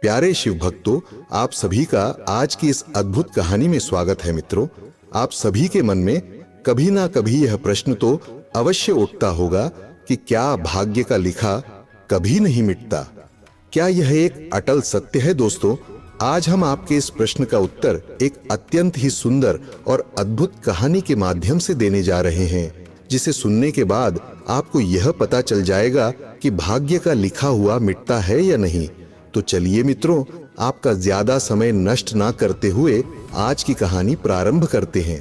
प्यारे शिव भक्तों, आप सभी का आज की इस अद्भुत कहानी में स्वागत है। मित्रों, आप सभी के मन में कभी ना कभी यह प्रश्न तो अवश्य उठता होगा कि क्या भाग्य का लिखा कभी नहीं मिटता? क्या यह एक अटल सत्य है? दोस्तों, आज हम आपके इस प्रश्न का उत्तर एक अत्यंत ही सुंदर और अद्भुत कहानी के माध्यम से देने जा रहे हैं, जिसे सुनने के बाद आपको यह पता चल जाएगा कि भाग्य का लिखा हुआ मिटता है या नहीं। तो चलिए मित्रों, आपका ज्यादा समय नष्ट ना करते हुए आज की कहानी प्रारंभ करते हैं।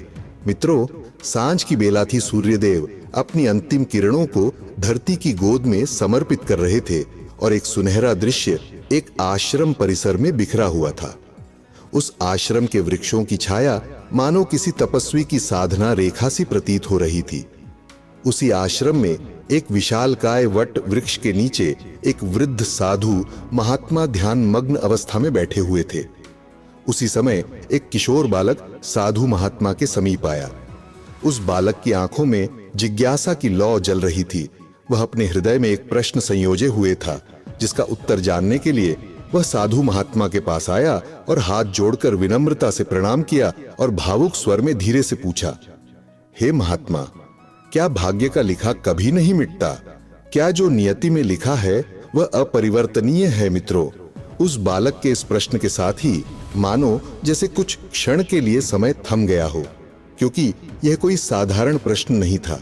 मित्रों, सांझ की बेला थी। सूर्यदेव अपनी अंतिम किरणों को धरती की गोद में समर्पित कर रहे थे और एक सुनहरा दृश्य एक आश्रम परिसर में बिखरा हुआ था। उस आश्रम के वृक्षों की छाया मानो किसी तपस्वी की साधना रेखा सी प्रतीत हो रही थी। उसी आश्रम में एक विशालकाय वट वृक्ष के नीचे एक वृद्ध साधु महात्मा ध्यान मग्न अवस्था में बैठे हुए थे। उसी समय एक किशोर बालक साधु महात्मा के समीप आया। उस बालक की आंखों में जिज्ञासा की लौ जल रही थी। वह अपने हृदय में एक प्रश्न संयोजे हुए था, जिसका उत्तर जानने के लिए वह साधु महात्मा के पास आया और हाथ जोड़कर विनम्रता से प्रणाम किया और भावुक स्वर में धीरे से पूछा, हे महात्मा, क्या भाग्य का लिखा कभी नहीं मिटता? क्या जो नियति में लिखा है वह अपरिवर्तनीय है? मित्रों, उस बालक के इस प्रश्न के साथ ही मानो जैसे कुछ क्षण के लिए समय थम गया हो, क्योंकि यह कोई साधारण प्रश्न नहीं था।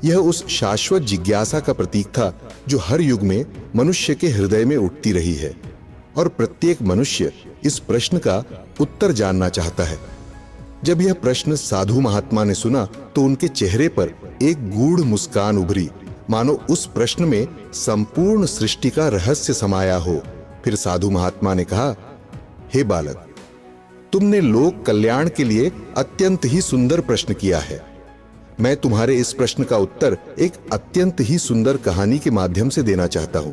यह उस शाश्वत जिज्ञासा का प्रतीक था जो हर युग में मनुष्य के हृदय में उठती रही है, और प्रत्येक मनुष्य इस प्रश्न का उत्तर जानना चाहता है। जब यह प्रश्न साधु महात्मा ने सुना तो उनके चेहरे पर एक गूढ़ मुस्कान उभरी, मानो उस प्रश्न में संपूर्ण सृष्टि का रहस्य समाया हो। फिर साधु महात्मा ने कहा, हे बालक, तुमने लोक कल्याण के लिए अत्यंत ही सुंदर प्रश्न किया है। मैं तुम्हारे इस प्रश्न का उत्तर एक अत्यंत ही सुंदर कहानी के माध्यम से देना चाहता हूं,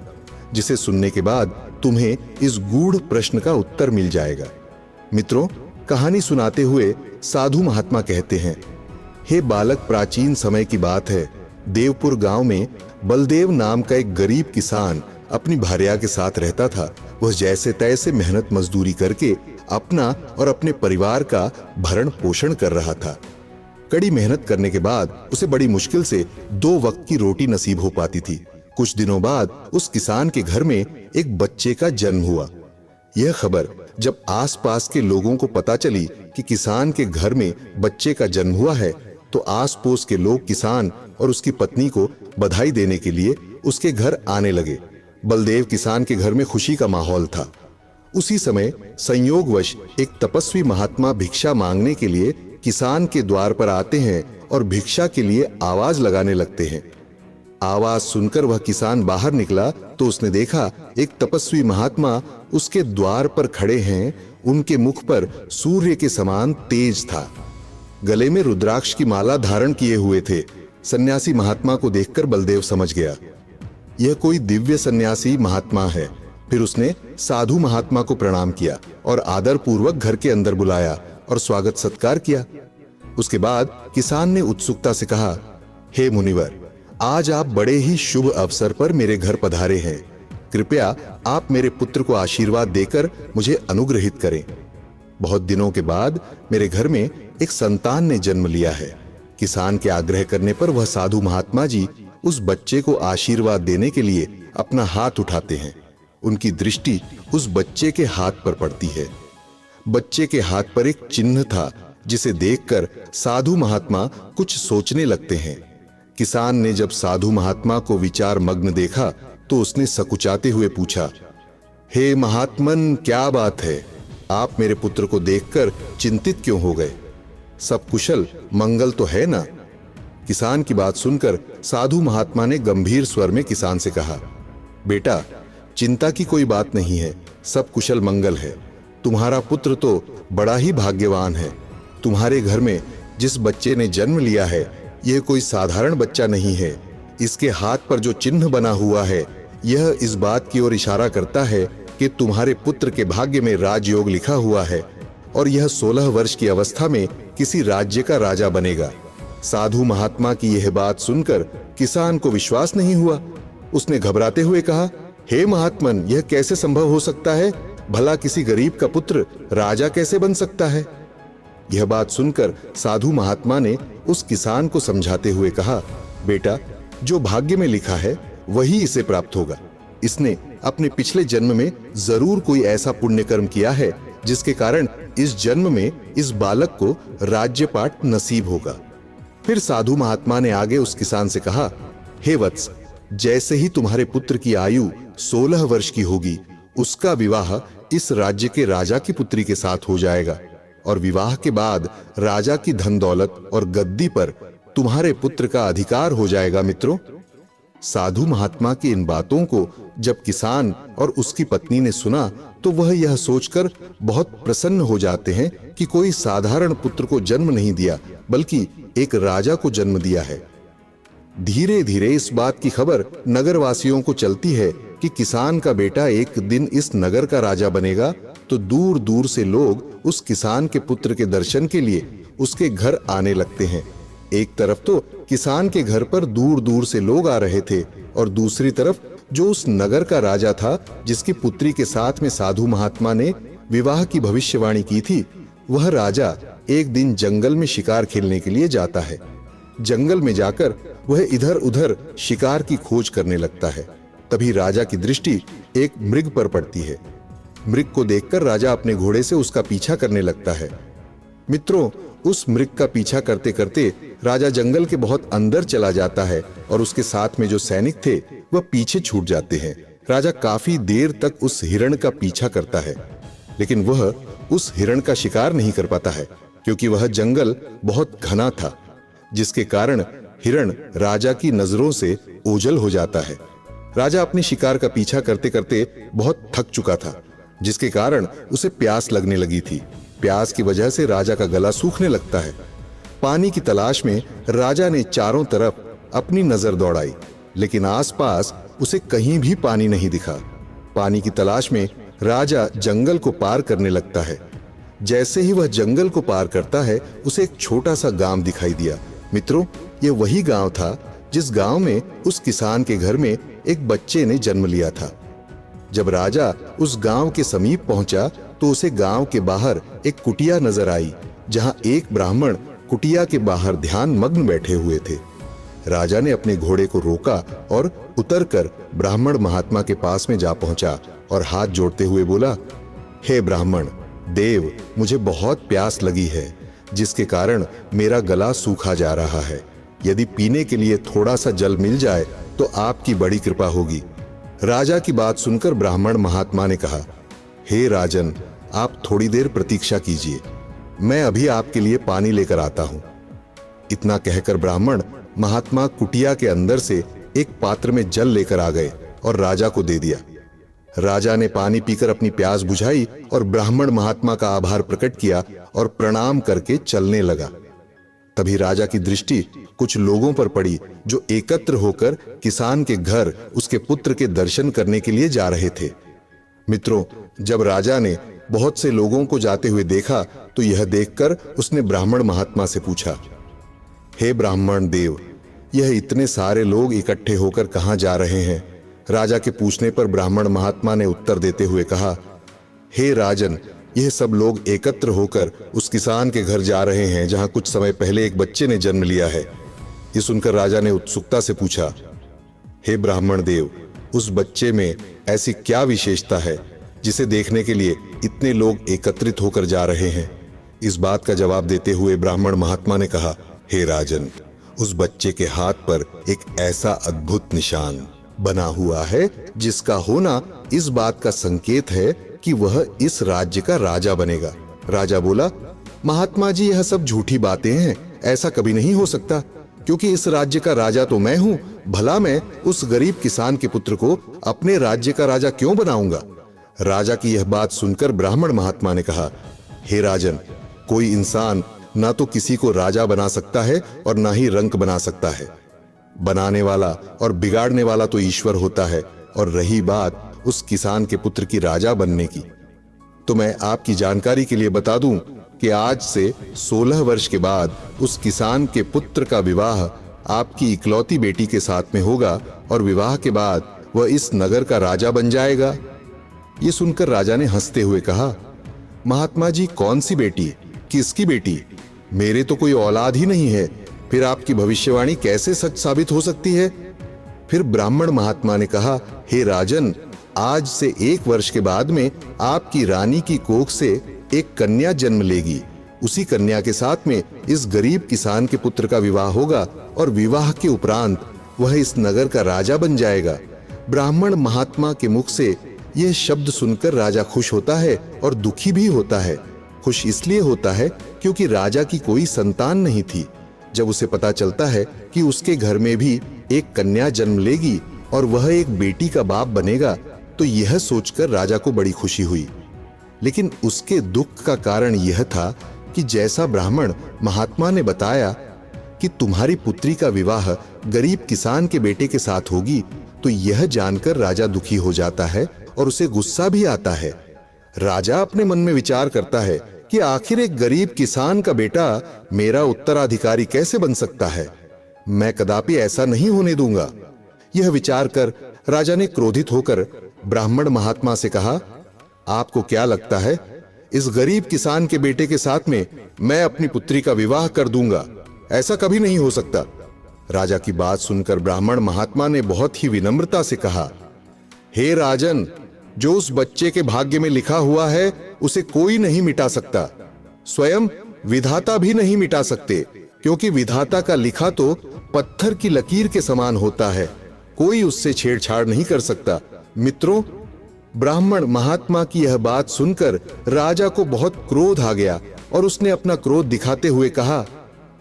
जिसे सुनने के बाद तुम्हें इस गूढ़ प्रश्न का उत्तर मिल जाएगा। मित्रों, कहानी सुनाते हुए साधु महात्मा कहते हैं, हे बालक, प्राचीन समय की बात है। देवपुर गांव में बलदेव नाम का एक गरीब किसान अपनी भार्या के साथ रहता था। वह जैसे तैसे मेहनत मजदूरी करके अपना और अपने परिवार का भरण पोषण कर रहा था। कड़ी मेहनत करने के बाद उसे बड़ी मुश्किल से 2 वक्त की रोटी नसीब हो पाती थी। कुछ दिनों बाद उस किसान के घर में एक बच्चे का जन्म हुआ। यह खबर जब आसपास के लोगों को पता चली कि किसान के घर में बच्चे का जन्म हुआ है, तो आस पड़ोस के लोग किसान और उसकी पत्नी को बधाई देने के लिए उसके घर आने लगे। बलदेव किसान के घर में खुशी का माहौल था। उसी समय संयोगवश एक तपस्वी महात्मा भिक्षा मांगने के लिए किसान के द्वार पर आते हैं और भिक्षा के लिए आवाज लगाने लगते हैं। आवाज सुनकर वह किसान बाहर निकला तो उसने देखा एक तपस्वी महात्मा उसके द्वार पर खड़े हैं। उनके मुख पर सूर्य के समान तेज था। गले में रुद्राक्ष की माला धारण किए हुए थे। सन्यासी महात्मा को देखकर बलदेव समझ गया, यह कोई दिव्य सन्यासी महात्मा है। फिर उसने साधु महात्मा को प्रणाम किया और आदर पूर्वक घर के अंदर बुलाया और स्वागत सत्कार किया। उसके बाद किसान ने उत्सुकता से कहा, हे मुनिवर, आज आप बड़े ही शुभ अवसर पर मेरे घर पधारे हैं। कृपया आप मेरे पुत्र को आशीर्वाद देकर मुझे अनुग्रहित करें। बहुत दिनों के बाद मेरे घर में एक संतान ने जन्म लिया है। किसान के आग्रह करने पर वह साधु महात्मा जी उस बच्चे को आशीर्वाद देने के लिए अपना हाथ उठाते हैं। उनकी दृष्टि उस बच्चे के हाथ पर पड़ती है। बच्चे के हाथ पर एक चिन्ह था, जिसे देखकर साधु महात्मा कुछ सोचने लगते हैं। किसान ने जब साधु महात्मा को विचार मग्न देखा तो उसने सकुचाते हुए पूछा, हे महात्मन, क्या बात है? आप मेरे पुत्र को देखकर चिंतित क्यों हो गए? सब कुशल मंगल तो है ना? किसान की बात सुनकर साधु महात्मा ने गंभीर स्वर में किसान से कहा, बेटा, चिंता की कोई बात नहीं है, सब कुशल मंगल है। तुम्हारा पुत्र तो बड़ा ही भाग्यवान है। तुम्हारे घर में जिस बच्चे ने जन्म लिया है, यह कोई साधारण बच्चा नहीं है। इसके हाथ पर जो चिन्ह बना हुआ है, यह इस बात की ओर इशारा करता है कि तुम्हारे पुत्र के भाग्य में राजयोग लिखा हुआ है और यह 16 वर्ष की अवस्था में किसी राज्य का राजा बनेगा। साधु महात्मा की यह बात सुनकर किसान को विश्वास नहीं हुआ। उसने घबराते हुए कहा, हे महात्मन, यह कैसे संभव हो सकता है? भला किसी गरीब का पुत्र राजा कैसे बन सकता है? यह बात सुनकर साधु महात्मा ने उस किसान को समझाते हुए कहा, बेटा, जो भाग्य में लिखा है वही इसे प्राप्त होगा। इसने अपने पिछले जन्म में जरूर कोई ऐसा पुण्य कर्म किया है जिसके कारण इस जन्म में इस बालक को राज्यपाट नसीब होगा। फिर साधु महात्मा ने आगे उस किसान से कहा, हे वत्स, जैसे ही तुम्हारे पुत्र की आयु 16 वर्ष की होगी, उसका विवाह इस राज्य के राजा की पुत्री के साथ हो जाएगा और विवाह के बाद राजा की धन दौलत और गद्दी पर तुम्हारे पुत्र का अधिकार हो जाएगा। मित्रों, साधु महात्मा की इन बातों को जब किसान और उसकी पत्नी ने सुना तो वह यह सोचकर बहुत प्रसन्न हो जाते हैं कि कोई साधारण पुत्र को जन्म नहीं दिया बल्कि एक राजा को जन्म दिया है। धीरे धीरे इस बात की खबर नगरवासियों को चलती है कि किसान का बेटा एक दिन इस नगर का राजा बनेगा, तो दूर दूर से लोग उस किसान के पुत्र के दर्शन के लिए उसके घर आने लगते हैं। एक तरफ तो किसान के घर पर दूर दूर से लोग आ रहे थे और दूसरी तरफ जो उस नगर का राजा था जिसकी पुत्री के साथ में साधु महात्मा ने विवाह की भविष्यवाणी की थी, वह राजा एक दिन जंगल में शिकार खेलने के लिए जाता है। जंगल में जाकर वह इधर उधर शिकार की खोज करने लगता है। तभी राजा की दृष्टि एक मृग पर पड़ती है। मृग को देखकर राजा अपने घोड़े से उसका पीछा करने लगता है। मित्रों, उस मृग का पीछा करते करते राजा जंगल के बहुत अंदर चला जाता है और उसके साथ में जो सैनिक थे वह पीछे छूट जाते हैं। राजा काफी देर तक उस हिरण का पीछा करता है, लेकिन वह उस हिरण का शिकार नहीं कर पाता है क्योंकि वह जंगल बहुत घना था, जिसके कारण हिरण राजा की नजरों से ओझल हो जाता है। राजा अपने शिकार का पीछा करते करते बहुत थक चुका था, जिसके कारण उसे प्यास लगने लगी थी। प्यास की वजह से राजा का गला सूखने लगता है। पानी की तलाश में राजा ने चारों तरफ अपनी नजर दौड़ाई, लेकिन आसपास उसे कहीं भी पानी नहीं दिखा। पानी की तलाश में राजा जंगल को पार करने लगता है। जैसे ही वह जंगल को पार करता है, उसे एक छोटा सा गांव दिखाई दिया। मित्रों, यह वही गांव था जिस गांव में उस किसान के घर में एक बच्चे ने जन्म लिया था। जब राजा उस गांव के समीप पहुंचा तो उसे गांव के बाहर एक कुटिया नजर आई, जहां एक ब्राह्मण कुटिया के बाहर ध्यान मग्न बैठे हुए थे। राजा ने अपने घोड़े को रोका और उतरकर ब्राह्मण महात्मा के पास में जा पहुंचा और हाथ जोड़ते हुए बोला, हे ब्राह्मण देव, मुझे बहुत प्यास लगी है, जिसके कारण मेरा गला सूखा जा रहा है। यदि पीने के लिए थोड़ा सा जल मिल जाए तो आपकी बड़ी कृपा होगी। राजा की बात सुनकर ब्राह्मण महात्मा ने कहा, हे राजन, आप थोड़ी देर प्रतीक्षा कीजिए, मैं अभी आपके लिए पानी लेकर आता हूं। इतना कहकर ब्राह्मण महात्मा कुटिया के अंदर से एक पात्र में जल लेकर आ गए और राजा को दे दिया। राजा ने पानी पीकर अपनी प्यास बुझाई और ब्राह्मण महात्मा का आभार प्रकट किया और प्रणाम करके चलने लगा। तभी राजा की दृष्टि कुछ लोगों पर पड़ी जो एकत्र होकर किसान के घर उसके पुत्र के दर्शन करने के लिए जा रहे थे। मित्रों, जब राजा ने बहुत से लोगों को जाते हुए देखा तो यह देखकर उसने ब्राह्मण महात्मा से पूछा, हे ब्राह्मण देव, यह इतने सारे लोग इकट्ठे होकर कहां जा रहे हैं? राजा के पूछने पर ब्राह्मण महात्मा ने उत्तर देते हुए कहा, हे राजन, यह सब लोग एकत्र होकर उस किसान के घर जा रहे हैं जहां कुछ समय पहले एक बच्चे ने जन्म लिया है। ये सुनकर राजा ने उत्सुकता से पूछा, हे ब्राह्मण देव, उस बच्चे में ऐसी क्या विशेषता है जिसे देखने के लिए इतने लोग एकत्रित होकर जा रहे हैं? इस बात का जवाब देते हुए ब्राह्मण महात्मा ने कहा, हे राजन, उस बच्चे के हाथ पर एक ऐसा अद्भुत निशान बना हुआ है जिसका होना इस बात का संकेत है कि वह इस राज्य का राजा बनेगा। राजा बोला, महात्मा जी, यह सब झूठी बातें हैं, ऐसा कभी नहीं हो सकता, क्योंकि इस राज्य का राजा तो मैं हूं। भला मैं उस गरीब किसान के पुत्र को अपने राज्य का राजा क्यों बनाऊंगा? राजा की यह बात सुनकर ब्राह्मण महात्मा ने कहा, हे राजन, कोई इंसान ना तो किसी को राजा बना सकता है और ना ही रंक बना सकता है। बनाने वाला और बिगाड़ने वाला तो ईश्वर होता है। और रही बात उस किसान के पुत्र की राजा बनने की, तो मैं आपकी जानकारी के लिए बता दूं कि आज से 16 वर्ष के बाद उस किसान के पुत्र का विवाह आपकी इकलौती बेटी के साथ में होगा और विवाह के बाद वह इस नगर का राजा बन जाएगा। ये सुनकर राजा ने हंसते हुए कहा, महात्मा जी, कौन सी बेटी? किसकी बेटी? मेरे तो कोई औलाद ही नहीं है, फिर आपकी भविष्यवाणी कैसे सच साबित हो सकती है? फिर ब्राह्मण महात्मा ने कहा, हे राजन, आज से 1 वर्ष के बाद में आपकी रानी की कोख से एक कन्या जन्म लेगी। उसी कन्या के साथ में इस गरीब किसान के पुत्र का विवाह होगा और विवाह के उपरांत वह इस नगर का राजा बन जाएगा। ब्राह्मण महात्मा के मुख से यह शब्द सुनकर राजा खुश होता है और दुखी भी होता है। खुश इसलिए होता है क्योंकि राजा की कोई संतान नहीं थी। जब उसे पता चलता है कि उसके घर में भी एक कन्या जन्म लेगी और वह एक बेटी का बाप बनेगा, तो यह सोचकर राजा को बड़ी खुशी हुई। लेकिन उसके दुख का कारण यह था कि जैसा ब्राह्मण महात्मा ने बताया कि तुम्हारी पुत्री का विवाह गरीब किसान के बेटे के साथ होगी, तो यह जानकर राजा दुखी हो जाता है और उसे गुस्सा भी आता है। राजा अपने मन में विचार करता है कि आखिर एक गरीब किसान का बेटा मेरा उत्तराधिकारी कैसे बन सकता है? मैं कदापि ऐसा नहीं होने दूंगा। यह विचार कर राजा ने क्रोधित होकर ब्राह्मण महात्मा से कहा, आपको क्या लगता है, इस गरीब किसान के बेटे के साथ में मैं अपनी पुत्री का विवाह कर दूंगा? ऐसा कभी नहीं हो सकता। राजा की बात सुनकर ब्राह्मण महात्मा ने बहुत ही विनम्रता से कहा, हे राजन, जो उस बच्चे के भाग्य में लिखा हुआ है उसे कोई नहीं मिटा सकता। स्वयं विधाता भी नहीं मिटा सकते, क्योंकि विधाता का लिखा तो पत्थर की लकीर के समान होता है, कोई उससे छेड़छाड़ नहीं कर सकता। मित्रों, ब्राह्मण महात्मा की यह बात सुनकर राजा को बहुत क्रोध आ गया और उसने अपना क्रोध दिखाते हुए कहा,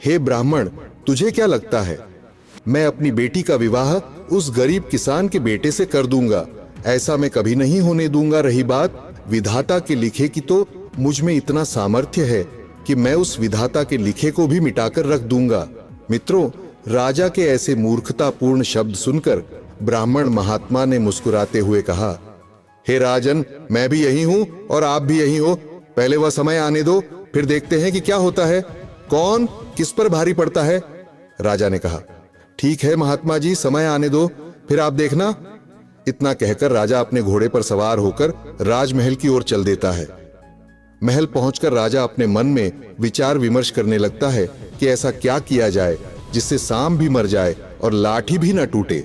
हे ब्राह्मण, तुझे क्या लगता है, मैं अपनी बेटी का विवाह उस गरीब किसान के बेटे से कर दूंगा? ऐसा मैं कभी नहीं होने दूंगा। रही बात विधाता के लिखे की, तो मुझ में इतना सामर्थ्य है कि मैं उस विधाता के लिखे को भी मिटाकर रख दूंगा। मित्रों, राजा के ऐसे मूर्खतापूर्ण शब्द सुनकर ब्राह्मण महात्मा ने मुस्कुराते हुए कहा, हे राजन, मैं भी यही हूं और आप भी यही हो। पहले वह समय आने दो, फिर देखते हैं कि क्या होता है, कौन किस पर भारी पड़ता है। राजा ने कहा, ठीक है महात्मा जी, समय आने दो, फिर आप देखना। इतना कहकर राजा अपने घोड़े पर सवार होकर राजमहल की ओर चल देता है। महल पहुंचकर राजा अपने मन में विचार विमर्श करने लगता है कि ऐसा क्या किया जाए जिससे सांप भी मर जाए और लाठी भी न टूटे।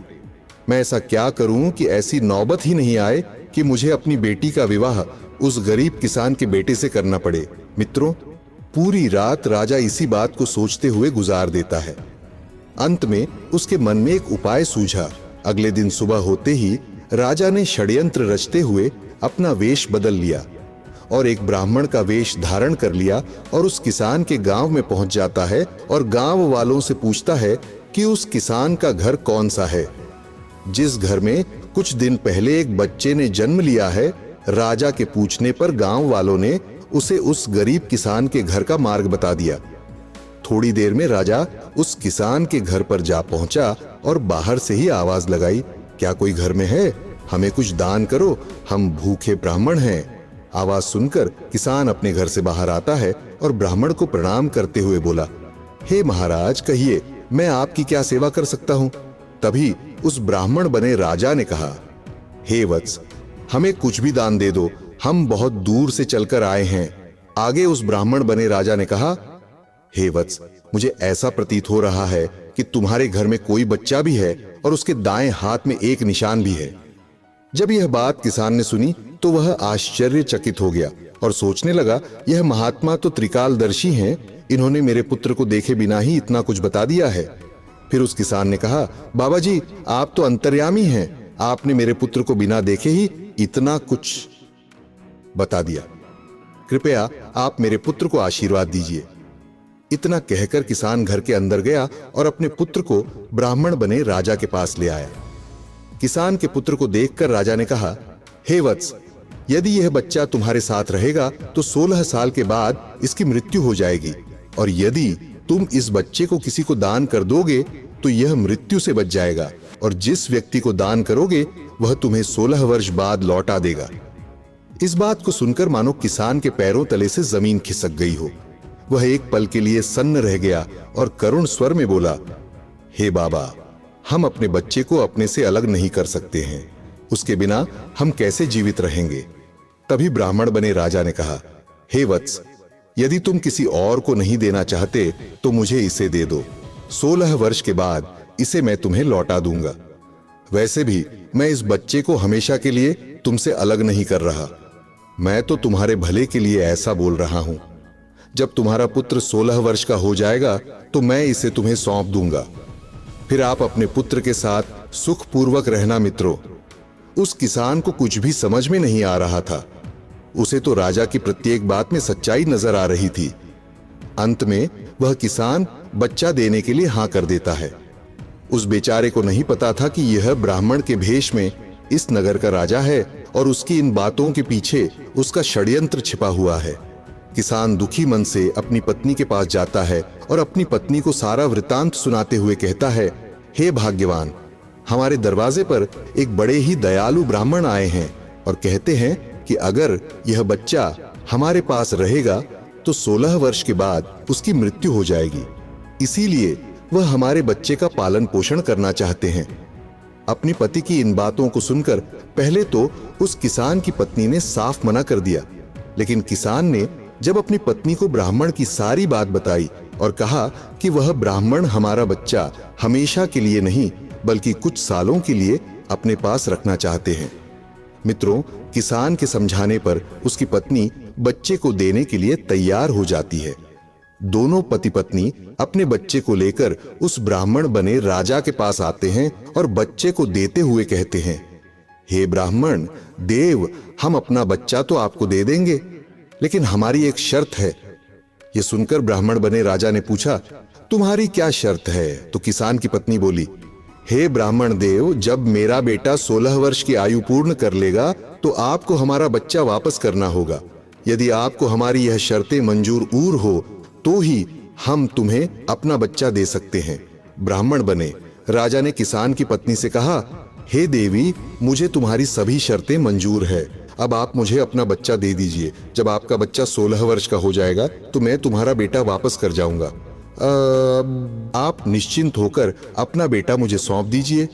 मैं ऐसा क्या करूं कि ऐसी नौबत ही नहीं आए कि मुझे अपनी बेटी का विवाह उस गरीब किसान के बेटे से करना पड़े। मित्रों, पूरी रात राजा इसी बात को सोचते हुए गुजार देता है। अंत में उसके मन में एक उपाय सूझा। अगले दिन सुबह होते ही राजा ने षड्यंत्र रचते हुए अपना वेश बदल लिया और एक ब्राह्मण का वेश धारण कर लिया और उस किसान के गांव में पहुंच जाता है और गांव वालों से पूछता है कि उस किसान का घर कौन सा है। जिस घर में कुछ दिन पहले एक बच्चे ने जन्म लिया है, राजा के पूछने पर गांव वालों ने उसे उस गरीब किसान के घर का मार्ग बता दिया। थोड़ी देर में राजा उस किसान के घर पर जा पहुंचा और बाहर से ही आवाज लगाई, क्या कोई घर में है? हमें कुछ दान करो, हम भूखे ब्राह्मण हैं। आवाज सुनकर किसान अपने घर से बाहर आता है और ब्राह्मण को प्रणाम करते हुए बोला, हे महाराज, कहिए मैं आपकी क्या सेवा कर सकता हूं? तभी उस ब्राह्मण बने राजा ने कहा, हे वत्स, हमें कुछ भी दान दे दो, हम बहुत दूर से चलकर आए हैं। आगे उस ब्राह्मण बने राजा ने कहा, हे वत्स, मुझे ऐसा प्रतीत हो रहा है कि तुम्हारे घर में कोई बच्चा भी है और उसके दाएं हाथ में एक निशान भी है। जब यह बात किसान ने सुनी तो वह आश्चर्यचकित हो गया और सोचने लगा, यह महात्मा तो त्रिकालदर्शी हैं, इन्होंने मेरे पुत्र को देखे बिना ही इतना कुछ बता दिया है। फिर उस किसान ने कहा, बाबा जी, आप तो अंतर्यामी हैं, आपने मेरे पुत्र को बिना देखे ही इतना कुछ बता दिया। कृपया आप मेरे पुत्र को आशीर्वाद दीजिए। इतना कहकर किसान घर के अंदर गया और अपने पुत्र को ब्राह्मण बने राजा के पास ले आया। किसान के पुत्र को देखकर राजा ने कहा, हे वत्स, यदि यह बच्चा तुम्हारे साथ रहेगा तो 16 साल के बाद इसकी मृत्यु हो जाएगी, और यदि तुम इस बच्चे को किसी को दान कर दोगे तो यह मृत्यु से बच जाएगा, और जिस व्यक्ति को दान करोगे वह तुम्हें 16 वर्ष बाद लौटा देगा। इस बात को सुनकर मानो किसान के पैरों तले से जमीन खिसक गई हो। वह एक पल के लिए सन्न रह गया और करुण स्वर में बोला, हे बाबा, हम अपने बच्चे को अपने से अलग नहीं कर सकते हैं, उसके बिना हम कैसे जीवित रहेंगे? तभी ब्राह्मण बने राजा ने कहा, हे वत्स, यदि तुम किसी और को नहीं देना चाहते तो मुझे इसे दे दो। 16 वर्ष के बाद इसे मैं तुम्हें लौटा दूंगा। वैसे भी मैं इस बच्चे को हमेशा के लिए तुमसे अलग नहीं कर रहा। मैं तो तुम्हारे भले के लिए ऐसा बोल रहा हूं। जब तुम्हारा पुत्र 16 वर्ष का हो जाएगा तो मैं इसे तुम्हें सौंप दूंगा। फिर आप अपने पुत्र के साथ सुखपूर्वक रहना। मित्रों, उस किसान को कुछ भी समझ में नहीं आ रहा था। उसे तो राजा की प्रत्येक बात में सच्चाई नजर आ रही थी। अंत में वह किसान बच्चा देने के लिए हां कर देता है। उस बेचारे को नहीं पता था कि यह ब्राह्मण के भेष में इस नगर का राजा है और उसकी इन बातों के पीछे उसका षड्यंत्र छिपा हुआ है। किसान दुखी मन से अपनी पत्नी के पास जाता है और अपनी पत्नी को सारा वृतांत सुनाते हुए कहता है, हे भाग्यवान, हमारे दरवाजे पर एक बड़े ही दयालु ब्राह्मण आए हैं और कहते हैं कि अगर यह बच्चा हमारे पास रहेगा तो 16 वर्ष के बाद उसकी मृत्यु हो जाएगी। इसीलिए वह हमारे बच्चे का पालन पोषण करना चाहते हैं। अपनी पति की इन बातों को सुनकर पहले तो उस किसान की पत्नी ने साफ मना कर दिया, लेकिन किसान ने जब अपनी पत्नी को ब्राह्मण की सारी बात बताई और कहा कि वह ब्राह्मण हमारा बच्चा हमेशा के लिए नहीं बल्कि कुछ सालों के लिए अपने पास रखना चाहते हैं। मित्रों, किसान के समझाने पर उसकी पत्नी बच्चे को देने के लिए तैयार हो जाती है। दोनों पति पत्नी अपने बच्चे को लेकर उस ब्राह्मण बने राजा के पास आते हैं और बच्चे को देते हुए कहते हैं, हे ब्राह्मण देव, हम अपना बच्चा तो आपको दे देंगे, लेकिन हमारी एक शर्त है। यह सुनकर ब्राह्मण बने राजा ने पूछा, तुम्हारी क्या शर्त है? तो किसान की पत्नी बोली, हे ब्राह्मण देव, जब मेरा बेटा 16 वर्ष की आयु पूर्ण कर लेगा तो आपको हमारा बच्चा वापस करना होगा। यदि आपको हमारी यह शर्तें मंजूर हो तो ही हम तुम्हें अपना बच्चा दे सकते हैं। ब्राह्मण बने राजा ने किसान की पत्नी से कहा, हे देवी, मुझे तुम्हारी सभी शर्तें मंजूर है। अब आप मुझे अपना बच्चा दे दीजिए। जब आपका बच्चा 16 वर्ष का हो जाएगा तो मैं तुम्हारा बेटा वापस कर जाऊंगा। आप निश्चिंत होकर अपना बेटा मुझे सौंप दीजिए।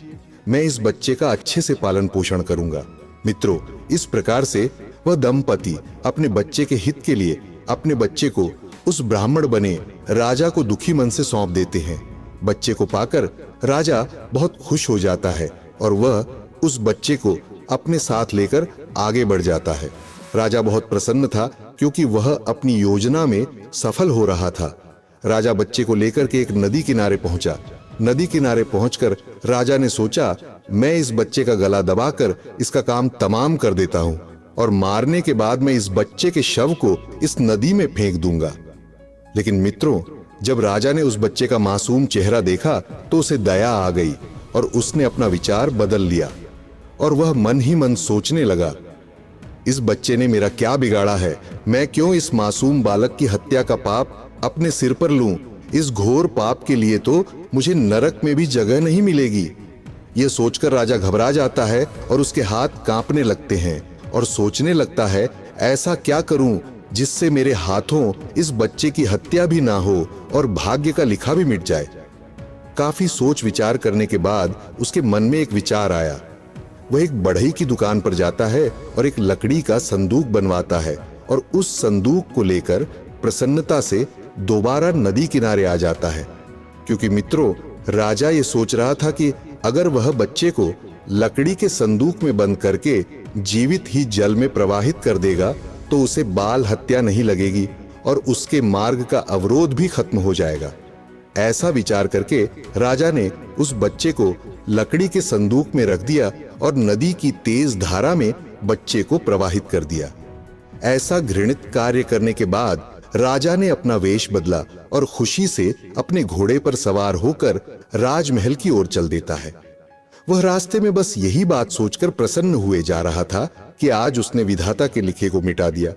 मैं इस बच्चे का अच्छे से पालन पोषण करूंगा। मित्रों, इस प्रकार से वह दंपति अपने बच्चे के हित के लिए अपने बच्चे को उस ब्राह्मण बने राजा को दुखी मन से सौंप देते हैं। बच्चे को पाकर राजा बहुत खुश हो जाता है और वह उस बच्चे को अपने साथ लेकर आगे बढ़ जाता है। राजा बहुत प्रसन्न था क्योंकि वह अपनी योजना में सफल हो रहा था। राजा बच्चे को लेकर के एक नदी किनारे पहुंचा। नदी किनारे पहुंचकर राजा ने सोचा, मैं इस बच्चे का गला दबाकर इसका काम तमाम कर देता हूं और मारने के बाद मैं इस बच्चे के शव को इस नदी में फेंक दूंगा। लेकिन मित्रों, जब राजा ने उस बच्चे का मासूम चेहरा देखा तो उसे दया आ गई और उसने अपना विचार बदल लिया और वह मन ही मन सोचने लगा, इस बच्चे ने मेरा क्या बिगाड़ा है? मैं क्यों इस मासूम बालक की हत्या का पाप अपने सिर पर लूं? इस घोर पाप के लिए तो मुझे नरक में भी जगह नहीं मिलेगी। यह सोचकर राजा घबरा जाता है और उसके हाथ कांपने लगते हैं और सोचने लगता है, ऐसा क्या करूं जिससे मेरे हाथों इस बच्चे की हत्या भी ना हो और भाग्य का लिखा भी मिट जाए। काफी सोच विचार करने के बाद उसके मन में एक विचार आया। वह एक बढ़ई की दुकान पर जाता है और एक लकड़ी का संदूक बनवाता है और उस संदूक को लेकर प्रसन्नता से दोबारा नदी किनारे आ जाता है, क्योंकि मित्रों, राजा ये सोच रहा था कि अगर वह बच्चे को लकड़ी के संदूक में बंद करके जीवित ही जल में प्रवाहित कर देगा तो उसे बाल हत्या नहीं लगेगी और उसके मार्ग का अवरोध भी खत्म हो जाएगा। ऐसा विचार करके राजा ने उस बच्चे को लकड़ी के संदूक में रख दिया और नदी की तेज धारा में बच्चे को प्रवाहित कर दिया। ऐसा घृणित कार्य करने के बाद राजा ने अपना वेश बदला और खुशी से अपने घोड़े पर सवार होकर राजमहल की ओर चल देता है। वह रास्ते में बस यही बात सोचकर प्रसन्न हुए जा रहा था कि आज उसने विधाता के लिखे को मिटा दिया,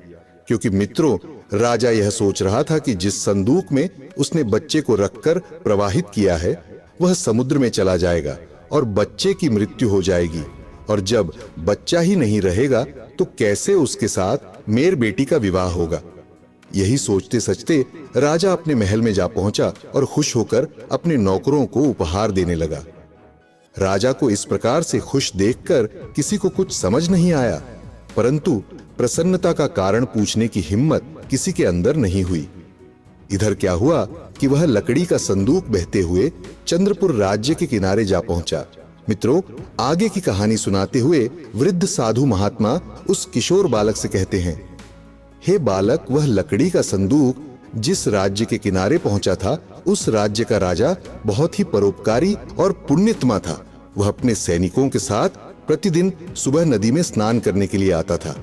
क्योंकि मित्रों, राजा यह सोच रहा था कि जिस संदूक में उसने बच्चे को रखकर प्रवाहित किया है वह समुद्र में चला जाएगा और बच्चे की मृत्यु हो जाएगी, और जब बच्चा ही नहीं रहेगा तो कैसे उसके साथ मेरी बेटी का विवाह होगा। यही सोचते सचते राजा अपने महल में जा पहुंचा और खुश होकर अपने नौकरों को उपहार देने लगा। राजा को इस प्रकार से खुश देखकर किसी को कुछ समझ नहीं आया, परंतु प्रसन्नता का कारण पूछने की हिम्मत किसी के अंदर नहीं हुई। इधर क्या हुआ कि वह लकड़ी का संदूक बहते हुए चंद्रपुर राज्य के किनारे जा पहुंचा। मित्रों, आगे की कहानी सुनाते हुए वृद्ध साधु महात्मा उस किशोर बालक से कहते हैं, हे बालक, वह लकड़ी का संदूक जिस राज्य के किनारे पहुंचा था, उस राज्य का राजा बहुत ही परोपकारी और पुण्यत्मा था। वह अपने सैनिकों के साथ प्रतिदिन सुबह नदी में स्नान करने के लिए आता था।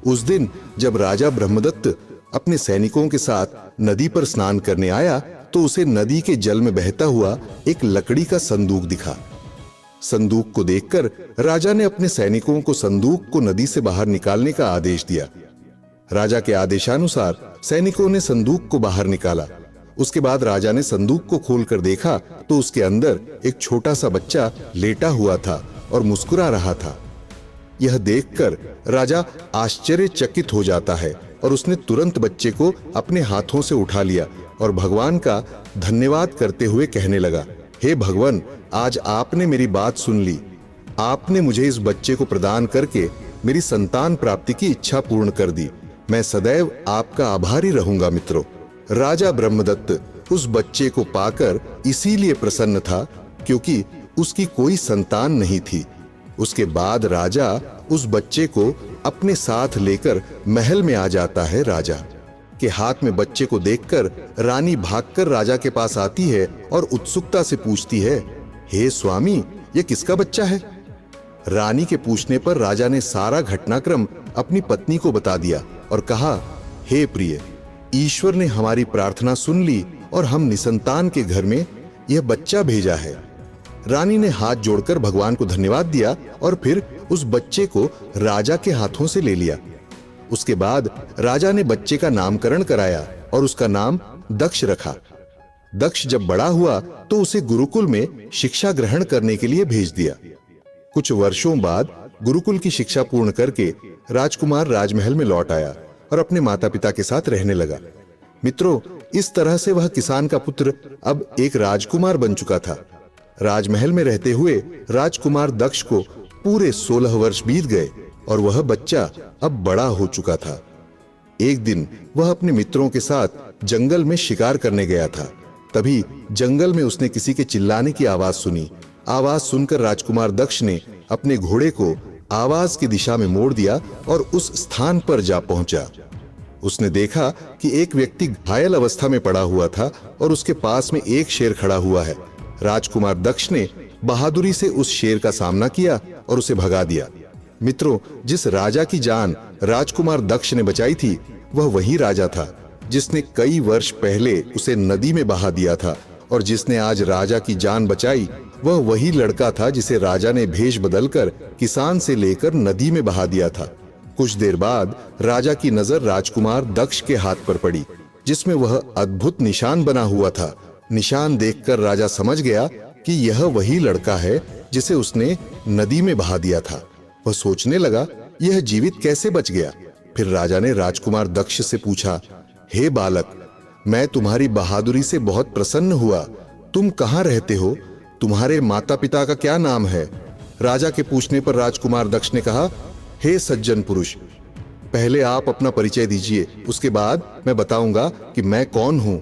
उस दिन जब राजा ब्रह्मदत्त अपने सैनिकों के साथ नदी पर स्नान करने आया तो उसे नदी के जल में बहता हुआ एक लकड़ी का संदूक दिखा। संदूक को देखकर राजा ने अपने सैनिकों को संदूक को नदी से बाहर निकालने का आदेश दिया। राजा के आदेशानुसार सैनिकों ने संदूक को बाहर निकाला। उसके बाद राजा ने संदूक को खोलकर देखा तो उसके अंदर एक छोटा सा बच्चा लेटा हुआ था और मुस्कुरा रहा था। यह देखकर राजा आश्चर्यचकित हो जाता है और उसने तुरंत बच्चे को अपने हाथों से उठा लिया और भगवान का धन्यवाद करते हुए कहने लगा, हे भगवान, आज आपने मेरी बात सुन ली। आपने मुझे इस बच्चे को प्रदान करके मेरी संतान प्राप्ति की इच्छा पूर्ण कर दी। मैं सदैव आपका आभारी रहूंगा। मित्रों, राजा ब्रह्मदत्त उस बच्चे को पाकर इसीलिए प्रसन्न था क्योंकि उसकी कोई संतान नहीं थी। उसके बाद राजा उस बच्चे को अपने साथ लेकर महल में आ जाता है। राजा के हाथ में बच्चे को देखकर रानी भागकर राजा के पास आती है और उत्सुकता से पूछती है, हे स्वामी, ये किसका बच्चा है? रानी के पूछने पर राजा ने सारा घटनाक्रम अपनी पत्नी को बता दिया और कहा, हे प्रिय, ईश्वर ने हमारी प्रार्थना सुन ली और हम निसंतान के घर में यह बच्चा भेजा है। रानी ने हाथ जोड़कर भगवान को धन्यवाद दिया और फिर उस बच्चे को राजा के हाथों से ले लिया। उसके बाद राजा ने बच्चे का नामकरण कराया और उसका नाम दक्ष रखा। दक्ष जब बड़ा हुआ तो उसे गुरुकुल में शिक्षा ग्रहण करने के लिए भेज दिया। कुछ वर्षों बाद गुरुकुल की शिक्षा पूर्ण करके राजकुमार राजमहल में लौट आया और अपने माता पिता के साथ रहने लगा। मित्रों, इस तरह से वह किसान का पुत्र अब एक राजकुमार बन चुका था। राजमहल में रहते हुए राजकुमार दक्ष को पूरे 16 वर्ष बीत गए और वह बच्चा अब बड़ा हो चुका था। एक दिन वह अपने मित्रों के साथ जंगल में शिकार करने गया था। तभी जंगल में उसने किसी के चिल्लाने की आवाज सुनी। आवाज सुनकर राजकुमार दक्ष ने अपने घोड़े को आवाज की दिशा में मोड़ दिया और उस स्थान पर जा पहुंचा। उसने देखा कि एक व्यक्ति घायल अवस्था में पड़ा हुआ था और उसके पास में एक शेर खड़ा हुआ है। राजकुमार दक्ष ने बहादुरी से उस शेर का सामना किया और उसे भगा दिया। मित्रों, जिस राजा की जान राजकुमार दक्ष ने बचाई थी, वह वही राजा था जिसने कई वर्ष पहले उसे नदी में बहा दिया था, और जिसने आज राजा की जान बचाई वह वही लड़का था जिसे राजा ने भेष बदलकर किसान से लेकर नदी में बहा दिया था। कुछ देर बाद राजा की नजर राजकुमार दक्ष के हाथ पर पड़ी, जिसमें वह अद्भुत निशान बना हुआ था। निशान देखकर राजा समझ गया कि यह वही लड़का है जिसे उसने नदी में बहा दिया था। वह सोचने लगा, यह जीवित कैसे बच गया? फिर राजा ने राजकुमार दक्ष से पूछा, हे बालक, मैं तुम्हारी बहादुरी से बहुत प्रसन्न हुआ। तुम कहाँ रहते हो? तुम्हारे माता पिता का क्या नाम है? राजा के पूछने पर राजकुमार दक्ष ने कहा, हे सज्जन पुरुष, पहले आप अपना परिचय दीजिए, उसके बाद मैं बताऊंगा कि मैं कौन हूं।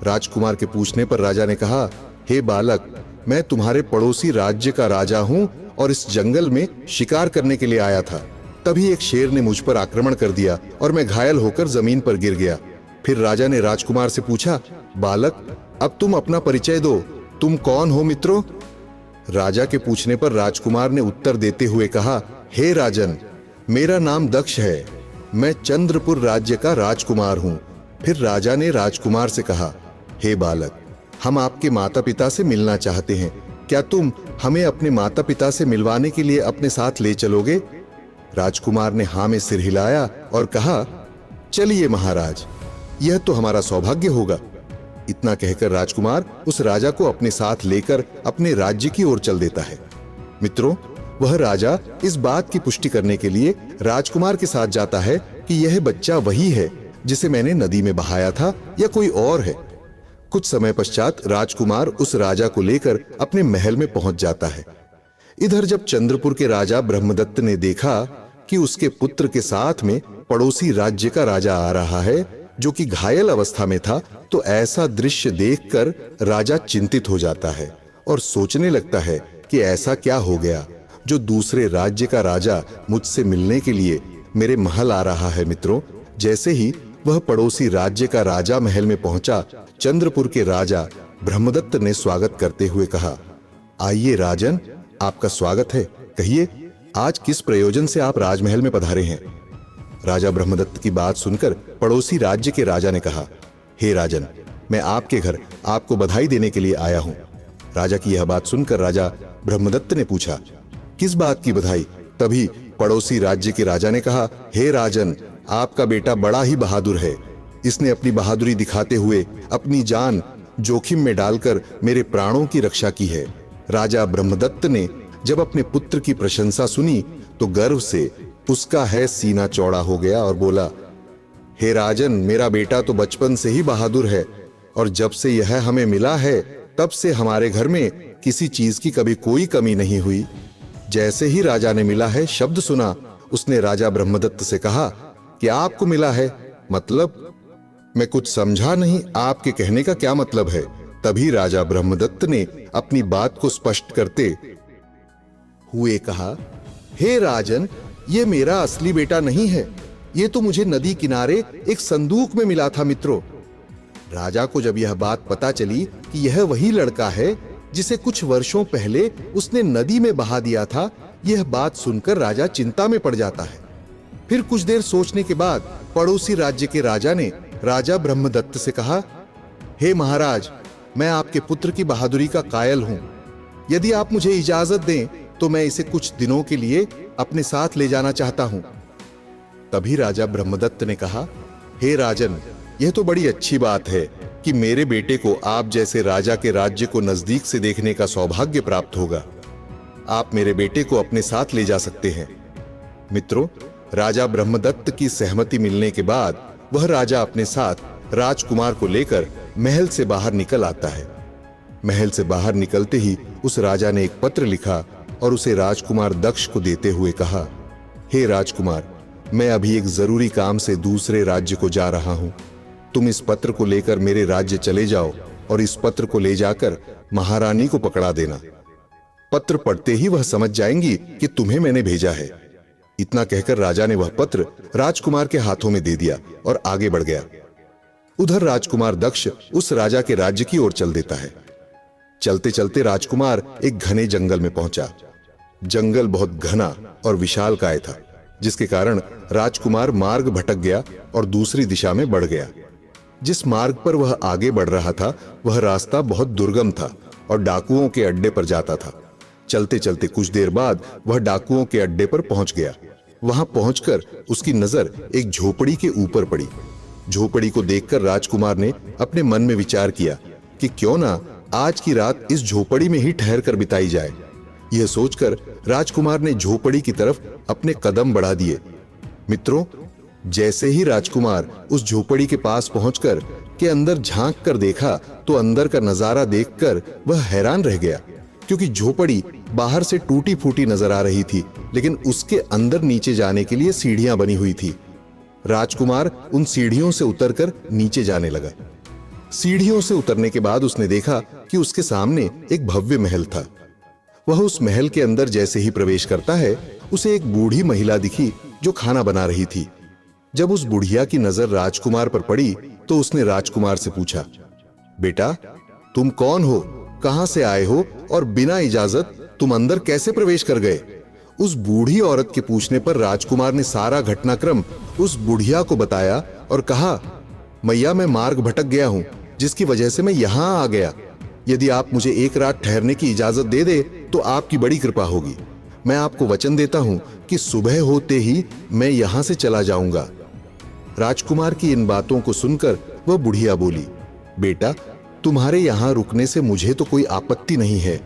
राजकुमार के पूछने पर राजा ने कहा, हे बालक, मैं तुम्हारे पड़ोसी राज्य का राजा हूं और इस जंगल में शिकार करने के लिए आया था। तभी एक शेर ने मुझ पर आक्रमण कर दिया और मैं घायल होकर जमीन पर गिर गया। फिर राजा ने राजकुमार से पूछा, बालक, अब तुम अपना परिचय दो, तुम कौन हो मित्रों? राजा के पूछने पर राजकुमार ने उत्तर देते हुए कहा, हे राजन, मेरा नाम दक्ष है, मैं चंद्रपुर राज्य का राजकुमार हूं। फिर राजा ने राजकुमार से कहा, हे बालक, हम आपके माता पिता से मिलना चाहते हैं, क्या तुम हमें अपने माता पिता से मिलवाने के लिए अपने साथ ले चलोगे? राजकुमार ने हाँ में सिर हिलाया और कहा, चलिए महाराज, यह तो हमारा सौभाग्य होगा। इतना कहकर राजकुमार उस राजा को अपने साथ लेकर अपने राज्य की ओर चल देता है। मित्रों, वह राजा इस बात की पुष्टि करने के लिए राजकुमार के साथ जाता है कि यह बच्चा वही है जिसे मैंने नदी में बहाया था या कोई और है। कुछ समय पश्चात राजकुमार उस राजा को लेकर अपने महल में पहुंच जाता है। इधर जब चंद्रपुर के राजा ब्रह्मदत्त ने देखा कि उसके पुत्र के साथ में पड़ोसी राज्य का राजा आ रहा है जो कि घायल अवस्था में था, तो ऐसा दृश्य देखकर राजा चिंतित हो जाता है और सोचने लगता है कि ऐसा क्या हो गया जो दूसरे राज्य का राजा मुझसे मिलने के लिए मेरे महल आ रहा है। मित्रों, जैसे ही वह पड़ोसी राज्य का राजा महल में पहुंचा, चंद्रपुर के राजा ब्रह्मदत्त ने स्वागत करते हुए कहा, आइए राजन, आपका स्वागत है। कहिए, आज किस प्रयोजन से आप राजमहल में पधारे हैं? राजा ब्रह्मदत्त की बात सुनकर पड़ोसी राज्य के राजा ने कहा, हे राजन, मैं आपके घर आपको बधाई देने के लिए आया हूं। राजा की यह बात सुनकर राजा ब्रह्मदत्त ने पूछा, किस बात की बधाई? तभी पड़ोसी राज्य के राजा ने कहा, हे राजन, आपका बेटा बड़ा ही बहादुर है। इसने अपनी बहादुरी दिखाते हुए अपनी जान जोखिम में डालकर मेरे प्राणों की रक्षा की है। राजा ब्रह्मदत्त ने जब अपने पुत्र की प्रशंसा सुनी तो गर्व से उसका है सीना चौड़ा हो गया और बोला, हे राजन, मेरा बेटा तो बचपन से ही बहादुर है और जब से यह हमें मिला है तब से हमारे घर में किसी चीज की कभी कोई कमी नहीं हुई। जैसे ही राजा ने मिला है शब्द सुना, उसने राजा ब्रह्मदत्त से कहा कि आपको मिला है, मतलब? मैं कुछ समझा नहीं, आपके कहने का क्या मतलब है? तभी राजा ब्रह्मदत्त ने अपनी बात को स्पष्ट करते हुए कहा, हे राजन, ये मेरा असली बेटा नहीं है, ये तो मुझे नदी किनारे एक संदूक में मिला था। मित्रों, राजा को जब यह बात पता चली कि यह वही लड़का है जिसे कुछ वर्षों पहले उसने नदी में बहा दिया था, यह बात सुनकर राजा चिंता में पड़ जाता है। फिर कुछ देर सोचने के बाद पड़ोसी राज्य के राजा ने राजा ब्रह्मदत्त से कहा, हे महाराज, मैं आपके पुत्र की बहादुरी का कायल हूं। यदि आप मुझे इजाजत दें तो मैं इसे कुछ दिनों के लिए अपने साथ ले जाना चाहता हूं। तभी राजा ब्रह्मदत्त ने कहा, हे राजन, यह तो बड़ी अच्छी बात है कि मेरे बेटे को आप जैसे राजा के राज्य को नजदीक से देखने का सौभाग्य प्राप्त होगा। आप मेरे बेटे को अपने साथ ले जा सकते हैं। मित्रों, राजा ब्रह्मदत्त की सहमति मिलने के बाद वह राजा अपने साथ राजकुमार को लेकर महल से बाहर निकल आता है। महल से बाहर निकलते ही उस राजा ने एक पत्र लिखा और उसे राजकुमार दक्ष को देते हुए कहा, हे राजकुमार, मैं अभी एक जरूरी काम से दूसरे राज्य को जा रहा हूं। तुम इस पत्र को लेकर मेरे राज्य चले जाओ और इस पत्र को ले जाकर महारानी को पकड़ा देना। पत्र पढ़ते ही वह समझ जाएंगी कि तुम्हें मैंने भेजा है। इतना कहकर राजा ने वह पत्र राजकुमार के हाथों में दे दिया और आगे बढ़ गया। उधर राजकुमार दक्ष उस राजा के राज्य की ओर चल देता है। चलते चलते राजकुमार एक घने जंगल में पहुंचा। जंगल बहुत घना और विशालकाय था, जिसके कारण राजकुमार मार्ग भटक गया और दूसरी दिशा में बढ़ गया। जिस मार्ग पर वह आगे बढ़ रहा था वह रास्ता बहुत दुर्गम था और डाकुओं के अड्डे पर जाता था। चलते चलते कुछ देर बाद वह डाकुओं के अड्डे पर पहुंच गया। वहां पहुंचकर उसकी नजर एक झोपड़ी के ऊपर पड़ी। झोपड़ी को देखकर राजकुमार ने अपने मन में विचार किया कि क्यों ना आज की रात इस झोपड़ी में ही ठहर कर बिताई जाए। यह सोचकर राजकुमार ने झोपड़ी की तरफ अपने कदम बढ़ा दिए। मित्रों, जैसे ही राजकुमार उस झोपड़ी के पास पहुंचकर के अंदर झांक कर देखा तो अंदर का नजारा देखकर वह हैरान रह गया, क्योंकि झोपड़ी बाहर से टूटी फूटी नजर आ रही थी, लेकिन उसके अंदर नीचे जाने के लिए सीढ़ियां बनी हुई थी। राजकुमार उन सीढ़ियों से उतरकर नीचे जाने लगा। सीढ़ियों से उतरने के बाद उसने देखा कि उसके सामने एक भव्य महल था। वह उस महल के अंदर जैसे ही प्रवेश करता है, उसे एक बूढ़ी महिला दिखी जो खाना बना रही थी। जब उस बुढ़िया की नजर राजकुमार पर पड़ी तो उसने राजकुमार से पूछा, बेटा, तुम कौन हो, कहां से आए हो और बिना इजाजत तुम अंदर कैसे प्रवेश कर गए? उस बूढ़ी औरत के पूछने पर राजकुमार ने सारा घटनाक्रम उस बुढ़िया को बताया और कहा, मैया, मैं मार्ग भटक गया हूं, जिसकी वजह से मैं यहां आ गया। यदि आप मुझे एक रात ठहरने की इजाजत दे दे तो आपकी बड़ी कृपा होगी। मैं आपको वचन देता हूं कि सुबह होते ही मैं यहां से चला जाऊंगा। राजकुमार की इन बातों को सुनकर वह बुढ़िया बोली, बेटा, तुम्हारे यहां रुकने से मुझे तो कोई आपत्ति नहीं है,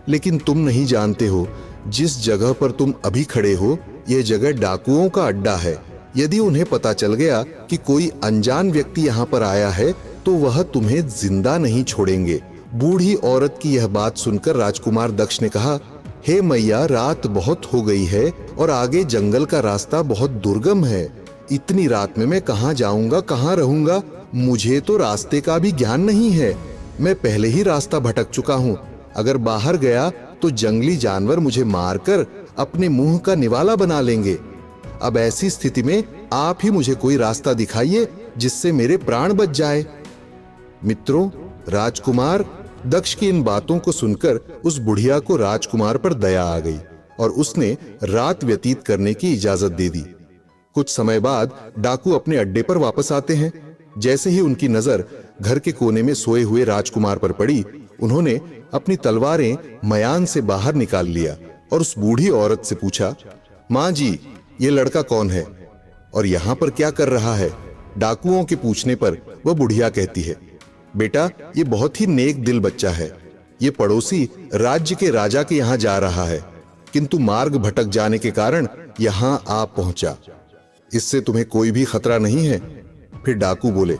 लेकिन तुम नहीं जानते हो जिस जगह पर तुम अभी खड़े हो यह जगह डाकुओं का अड्डा है। यदि उन्हें पता चल गया कि कोई अनजान व्यक्ति यहां पर आया है तो वह तुम्हें जिंदा नहीं छोड़ेंगे। बूढ़ी औरत की यह बात सुनकर राजकुमार दक्ष ने कहा, हे मैया, रात बहुत हो गई है और आगे जंगल का रास्ता बहुत दुर्गम है। इतनी रात में मैं कहाँ जाऊंगा, कहाँ रहूंगा? मुझे तो रास्ते का भी ज्ञान नहीं है। मैं पहले ही रास्ता भटक चुका हूँ। अगर बाहर गया तो जंगली जानवर मुझे मारकर अपने मुंह का निवाला बना लेंगे। अब ऐसी स्थिति में आप ही मुझे कोई रास्ता दिखाइए जिससे मेरे प्राण बच जाए। मित्रों, राजकुमार दक्ष की इन बातों को सुनकर उस बुढ़िया को राजकुमार पर दया आ गई और उसने रात व्यतीत करने की इजाजत दे दी। कुछ समय बाद डाकू अपने अड्डे पर वापस आते हैं। जैसे ही उनकी नजर घर के कोने में सोए हुए राजकुमार पर पड़ी, उन्होंने अपनी तलवारें मयान से बाहर निकाल लिया और उस बूढ़ी औरत से पूछा, माँ जी, ये लड़का कौन है और यहाँ पर क्या कर रहा है? डाकुओं के पूछने पर वह बुढ़िया कहती है, बेटा, ये बहुत ही नेक दिल बच्चा है। ये पड़ोसी राज्य के राजा के यहाँ जा रहा है, किंतु मार्ग भटक जाने के कारण यहाँ आ पहुंचा। इससे तुम्हें कोई भी खतरा नहीं है। फिर डाकू बोले,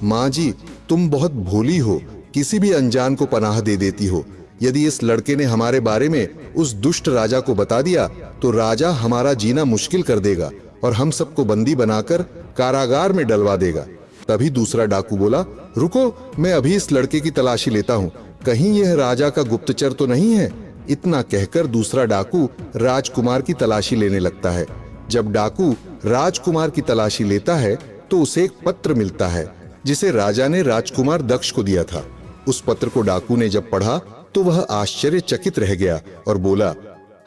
माँ जी, तुम बहुत भोली हो, किसी भी अनजान को पनाह दे देती हो। यदि इस लड़के ने हमारे बारे में उस दुष्ट राजा को बता दिया तो राजा हमारा जीना मुश्किल कर देगा और हम सबको बंदी बनाकर कारागार में डलवा देगा। तभी दूसरा डाकू बोला, रुको, मैं अभी इस लड़के की तलाशी लेता हूँ, कहीं यह राजा का गुप्तचर तो नहीं है। इतना कहकर दूसरा डाकू राजकुमार की तलाशी लेने लगता है। जब डाकू राजकुमार की तलाशी लेता है तो उसे एक पत्र मिलता है जिसे राजा ने राजकुमार दक्ष को दिया था। उस पत्र को डाकू ने जब पढ़ा तो वह आश्चर्यचकित रह गया और बोला,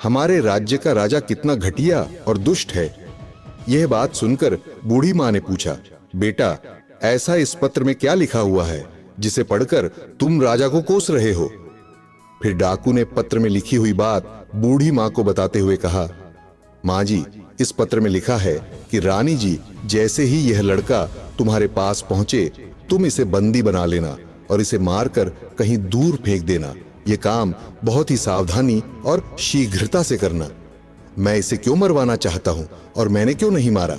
हमारे राज्य का राजा कितना घटिया और दुष्ट है। यह बात सुनकर बूढ़ी माँ ने पूछा, बेटा, ऐसा इस पत्र में क्या लिखा हुआ है जिसे पढ़कर तुम राजा को कोस रहे हो? फिर डाकू ने पत्र में लिखी हुई बात बूढ़ी माँ को बताते हुए कहा, माँ जी, इस पत्र में लिखा है कि रानी जी, जैसे ही यह लड़का तुम्हारे पास पहुंचे, तुम इसे बंदी बना लेना और इसे मारकर कहीं दूर फेंक देना। यह काम बहुत ही सावधानी और शीघ्रता से करना। मैं इसे क्यों मरवाना चाहता हूं और मैंने क्यों नहीं मारा?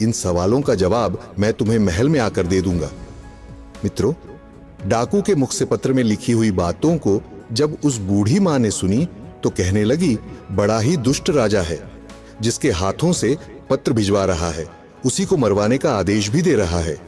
इन सवालों का जवाब मैं तुम्हें महल में आकर दे दूंगा। मित्रों, डाकू के मुख से पत्र में लिखी हुई बातों को जब उस बूढ़ी माँ ने सुनी तो कहने लगी, बड़ा ही दुष्ट राजा है, जिसके हाथों से पत्र भिजवा रहा है, उसी को मरवाने का आदेश भी दे रहा है।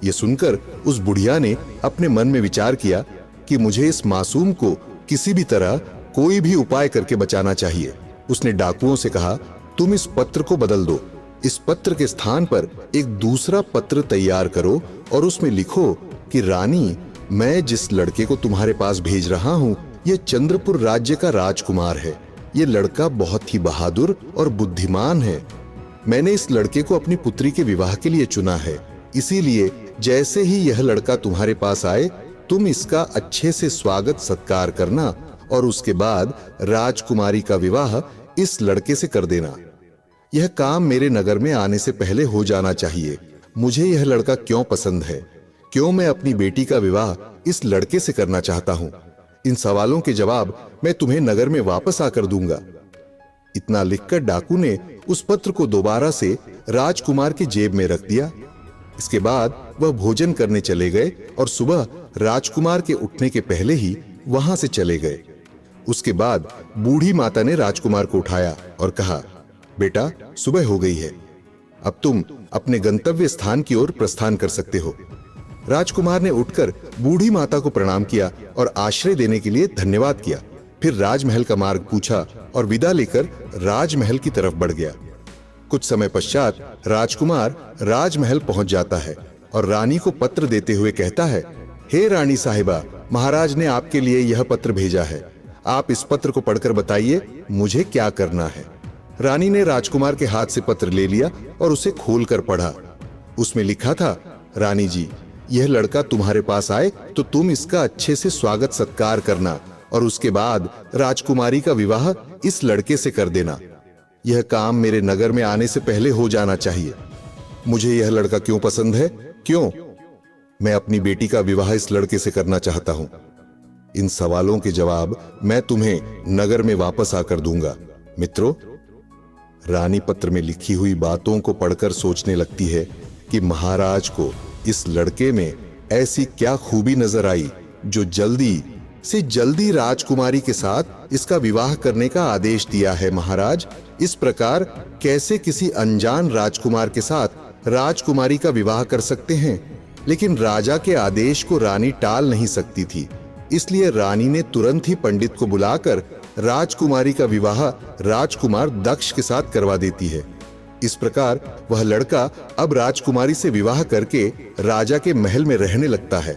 यह सुनकर उस बुढ़िया ने अपने मन में विचार किया कि मुझे इस मासूम को किसी भी तरह कोई भी उपाय करके बचाना चाहिए। उसने डाकुओं से कहा, तुम इस पत्र को बदल दो। इस पत्र के स्थान पर एक दूसरा पत्र तैयार करो और उसमें लिखो कि रानी, मैं जिस लड़के को तुम्हारे पास भेज रहा हूं, यह चंद्रपुर राज्य का राजकुमार है। यह लड़का बहुत ही बहादुर और बुद्धिमान है। मैंने इस लड़के को अपनी पुत्री के विवाह के लिए चुना है। इसीलिए जैसे ही यह लड़का तुम्हारे पास आए, तुम इसका अच्छे से स्वागत सत्कार करना और उसके बाद राजकुमारी का विवाह इस लड़के से कर देना। यह काम मेरे नगर में आने से पहले हो जाना चाहिए। मुझे यह लड़का क्यों पसंद है, क्यों मैं अपनी बेटी का विवाह इस लड़के से करना चाहता हूं, इन सवालों के जवाब मैं तुम्हें नगर में वापस आकर दूंगा। इतना लिखकर डाकू ने उस पत्र को दोबारा से राजकुमार की जेब में रख दिया। इसके बाद वह भोजन करने चले गए और सुबह राजकुमार के उठने के पहले ही वहां से चले गए। उसके बाद बूढ़ी माता ने राजकुमार को उठाया और कहा, बेटा, सुबह हो गई है, अब तुम अपने गंतव्य स्थान की ओर प्रस्थान कर सकते हो। राजकुमार ने उठकर बूढ़ी माता को प्रणाम किया और आश्रय देने के लिए धन्यवाद किया। फिर राजमहल का मार्ग पूछा और विदा लेकर राजमहल की तरफ बढ़ गया। कुछ समय पश्चात राजकुमार राजमहल पहुंच जाता है और रानी को पत्र देते हुए कहता है, हे रानी साहिबा, महाराज ने आपके लिए यह पत्र भेजा है। आप इस पत्र को पढ़कर बताइए मुझे क्या करना है। रानी ने राजकुमार के हाथ से पत्र ले लिया और उसे खोलकर पढ़ा। उसमें लिखा था, रानी जी, यह लड़का तुम्हारे पास आए तो तुम इसका अच्छे से स्वागत सत्कार करना और उसके बाद राजकुमारी का विवाह इस लड़के से कर देना। यह काम मेरे नगर में आने से पहले हो जाना चाहिए। मुझे यह लड़का क्यों पसंद है, क्यों मैं अपनी बेटी का विवाह इस लड़के से करना चाहता हूं। इन सवालों के जवाब मैं तुम्हें नगर में वापस आकर दूंगा। मित्रों, रानी पत्र में लिखी हुई बातों को पढ़कर सोचने लगती है कि महाराज को इस लड़के में ऐसी क्या खूबी नजर आई जो जल्दी से जल्दी राजकुमारी के साथ इसका विवाह करने का आदेश दिया है महाराज। इस प्रकार कैसे किसी अनजान राजकुमार के साथ राजकुमारी का विवाह कर सकते हैं? लेकिन राजा के आदेश को रानी टाल नहीं सकती थी, इसलिए रानी ने तुरंत ही पंडित को बुलाकर राजकुमारी का विवाह राजकुमार दक्ष के साथ करवा देती है। इस प्रकार वह लड़का अब राजकुमारी से विवाह करके राजा के महल में रहने लगता है।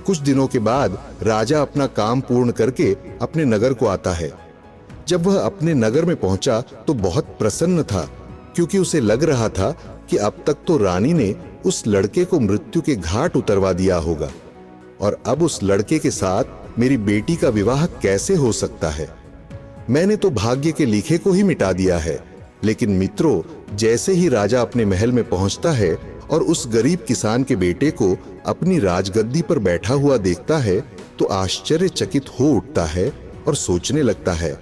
कुछ दिनों के बाद राजा अपना काम पूर्ण करके अपने नगर को आता है। जब वह अपने नगर में पहुंचा तो बहुत प्रसन्न था, क्योंकि उसे लग रहा था कि अब तक तो रानी ने उस लड़के को मृत्यु के घाट उतरवा दिया होगा, और अब उस लड़के के साथ मेरी बेटी का विवाह कैसे हो सकता है? मैंने तो भाग्य के लिखे को ही मिटा दिया है। लेकिन मित्रों, जैसे ही राजा अपने महल में पहुंचता है और उस गरीब किसान के बेटे को अपनी राजगद्दी पर बैठा हुआ देखता है तो आश्चर्यचकित हो उठता है और सोचने लगता है,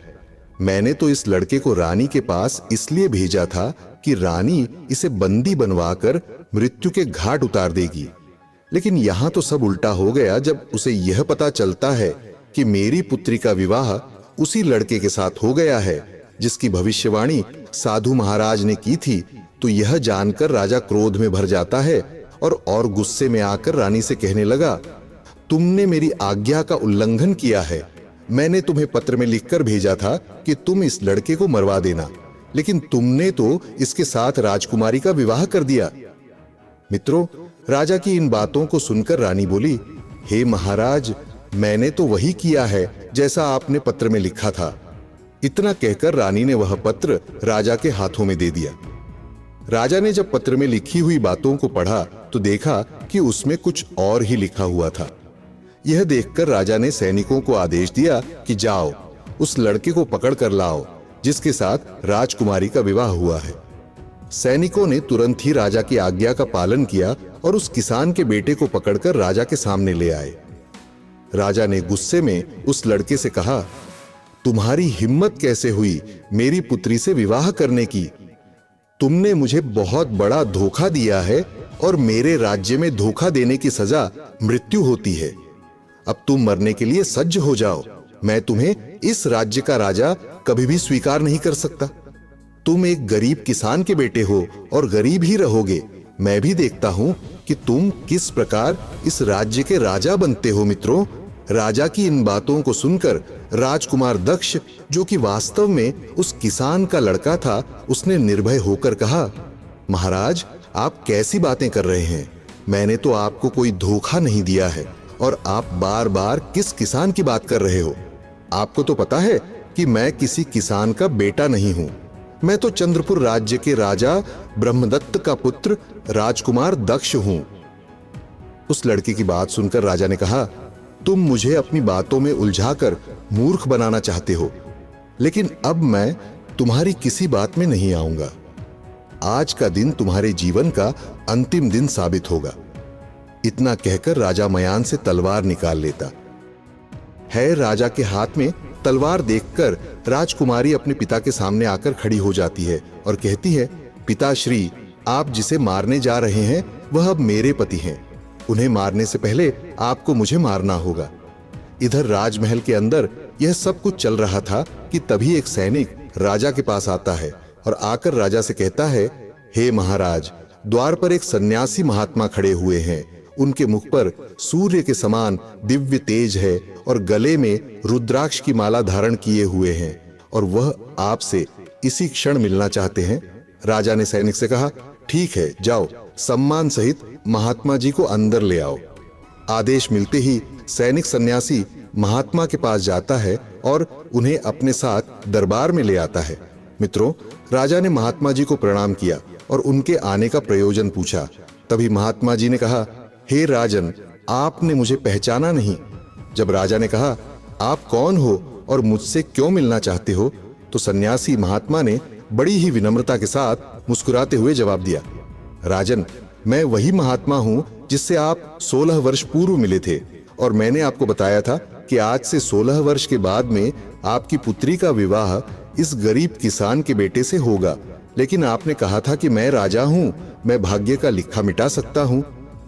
मैंने तो इस लड़के को रानी के पास इसलिए भेजा था कि रानी इसे बंदी बनवाकर मृत्यु के घाट उतार देगी। लेकिन यहां तो सब उल्टा हो गया जब उसे यह पता चलता है कि मेरी पुत्री का विवाह उसी लड़के के साथ हो गया है जिसकी भविष्यवाणी साधु महाराज ने की थी। तो यह जानकर राजा क्रोध में भर जाता है और गुस्से में आकर रानी से कहने लगा, तुमने मेरी आज्ञा का उल्लंघन किया है। मैंने तुम्हें पत्र में लिखकर भेजा था कि तुम इस लड़के को मरवा देना, लेकिन तुमने तो इसके साथ राजकुमारी का विवाह कर दिया। मित्रों, राजा की इन बातों को सुनकर रानी बोली, हे महाराज, मैंने तो वही किया है जैसा आपने पत्र में लिखा था। इतना कहकर रानी ने वह पत्र राजा के हाथों में दे दिया। राजा ने जब पत्र में लिखी हुई बातों को पढ़ा तो देखा कि उसमें कुछ और ही लिखा हुआ था। यह देखकर राजा ने सैनिकों को आदेश दिया कि जाओ, उस लड़के को पकड़ कर लाओ जिसके साथ राजकुमारी का विवाह हुआ है। सैनिकों ने तुरंत ही राजा की आज्ञा का पालन किया और उस किसान के बेटे को पकड़कर राजा के सामने ले आए। राजा ने गुस्से में उस लड़के से कहा, तुम्हारी हिम्मत कैसे हुई मेरी पुत्री से विवाह करने की? तुमने मुझे बहुत बड़ा धोखा दिया है और मेरे राज्य में धोखा देने की सजा मृत्यु होती है। अब तुम मरने के लिए सज्ज हो जाओ। मैं तुम्हें इस राज्य का राजा कभी भी स्वीकार नहीं कर सकता। तुम एक गरीब किसान के बेटे हो और गरीब ही रहोगे। मैं भी देखता हूं कि तुम किस प्रकार इस राज्य के राजा बनते हो। मित्रों, राजा की इन बातों को सुनकर राजकुमार दक्ष, जो कि वास्तव में उस किसान का लड़का था, उसने निर्भय होकर कहा, महाराज, आप कैसी बातें कर रहे हैं? मैंने तो आपको कोई धोखा नहीं दिया है और आप बार बार किस किसान की बात कर रहे हो? आपको तो पता है कि मैं किसी किसान का बेटा नहीं हूं। मैं तो चंद्रपुर राज्य के राजा ब्रह्मदत्त का पुत्र राजकुमार दक्ष हूं। उस लड़के की बात सुनकर राजा ने कहा, तुम मुझे अपनी बातों में उलझाकर मूर्ख बनाना चाहते हो, लेकिन अब मैं तुम्हारी किसी बात में नहीं आऊंगा। आज का दिन तुम्हारे जीवन का अंतिम दिन साबित होगा। इतना कहकर राजा मयान से तलवार निकाल लेता है। राजा के हाथ में तलवार देखकर राजकुमारी अपने पिता के सामने आकर खड़ी हो जाती है और कहती है, पिताश्री, आप जिसे मारने जा रहे हैं वह अब मेरे पति हैं। उन्हें मारने से पहले आपको मुझे मारना होगा। इधर राजमहल के अंदर यह सब कुछ चल रहा था कि तभी एक सैनिक राजा के पास आता है और आकर राजा से कहता है, हे महाराज, द्वार पर एक सन्यासी महात्मा खड़े हुए हैं। उनके मुख पर सूर्य के समान दिव्य तेज है और गले में रुद्राक्ष की माला धारण किए हुए हैं और वह आपसे इसी क्षण मिलना चाहते हैं। राजा ने सैनिक से कहा, ठीक है, जाओ, सम्मान सहित महात्मा जी को अंदर ले आओ। आदेश मिलते ही सैनिक सन्यासी महात्मा के पास जाता है और उन्हें अपने साथ दरबार में ले आता है। मित्रों, राजा ने महात्मा जी को प्रणाम किया और उनके आने का प्रयोजन पूछा। तभी महात्मा जी ने कहा, हे राजन, आपने मुझे पहचाना नहीं। जब राजा ने कहा, आप कौन हो और मुझसे क्यों मिलना चाहते हो, तो सन्यासी महात्मा ने बड़ी ही विनम्रता के साथ मुस्कुराते हुए जवाब दिया, राजन, मैं वही महात्मा हूं जिससे आप 16 वर्ष पूर्व मिले थे और मैंने आपको बताया था कि आज से 16 वर्ष के बाद में आपकी पुत्री का विवाह इस गरीब किसान के बेटे से होगा। लेकिन आपने कहा था कि मैं राजा हूं, मैं भाग्य का लिखा मिटा सकता हूं।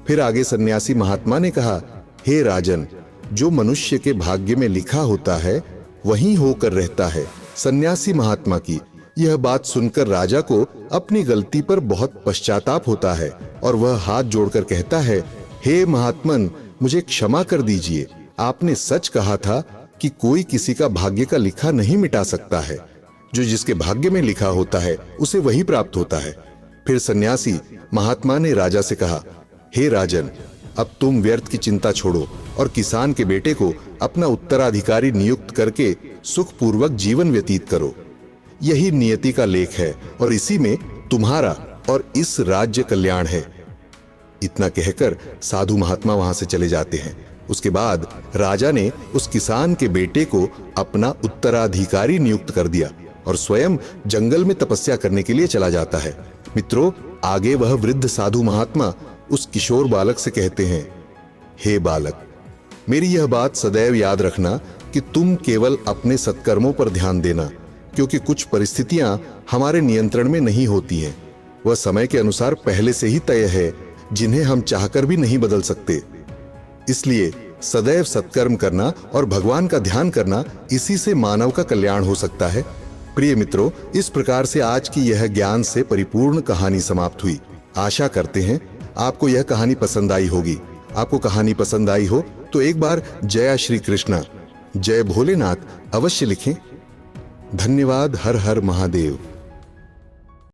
फिर आगे सन्यासी महात्मा ने कहा, हे राजन, जो मनुष्य के भाग्य में लिखा होता है वही होकर रहता है। सन्यासी महात्मा की यह बात सुनकर राजा को अपनी गलती पर बहुत पश्चाताप होता है और वह हाथ जोड़कर कहता है, हे महात्मन, मुझे क्षमा कर दीजिए। आपने सच कहा था कि कोई किसी का भाग्य का लिखा नहीं मिटा सकता है। जो जिसके भाग्य में लिखा होता है उसे वही प्राप्त होता है। फिर सन्यासी महात्मा ने राजा से कहा, हे राजन, अब तुम व्यर्थ की चिंता छोड़ो और किसान के बेटे को अपना उत्तराधिकारी नियुक्त करके सुखपूर्वक जीवन व्यतीत करो। यही नियति का लेख है और इसी में तुम्हारा और इस राज्य कल्याण है। इतना कहकर साधु महात्मा वहां से चले जाते हैं। उसके बाद राजा ने उस किसान के बेटे को अपना उत्तराधिकारी नियुक्त कर दिया और स्वयं जंगल में तपस्या करने के लिए चला जाता है। मित्रों, आगे वह वृद्ध साधु महात्मा उस किशोर बालक से कहते हैं, हे बालक, मेरी यह बात सदैव याद रखना कि तुम केवल अपने सत्कर्मों पर ध्यान देना, क्योंकि कुछ परिस्थितियां हमारे नियंत्रण में नहीं होती हैं। वह समय के अनुसार पहले से ही तय है, जिन्हें हम चाहकर भी नहीं बदल सकते। इसलिए सदैव सत्कर्म करना और भगवान का ध्यान करना, इसी से मानव का कल्याण हो सकता है। प्रिय मित्रों, इस प्रकार से आज की यह ज्ञान से परिपूर्ण कहानी समाप्त हुई। आशा करते हैं आपको यह कहानी पसंद आई होगी। आपको कहानी पसंद आई हो तो एक बार जय श्री कृष्णा, जय भोलेनाथ अवश्य लिखें। धन्यवाद। हर हर महादेव।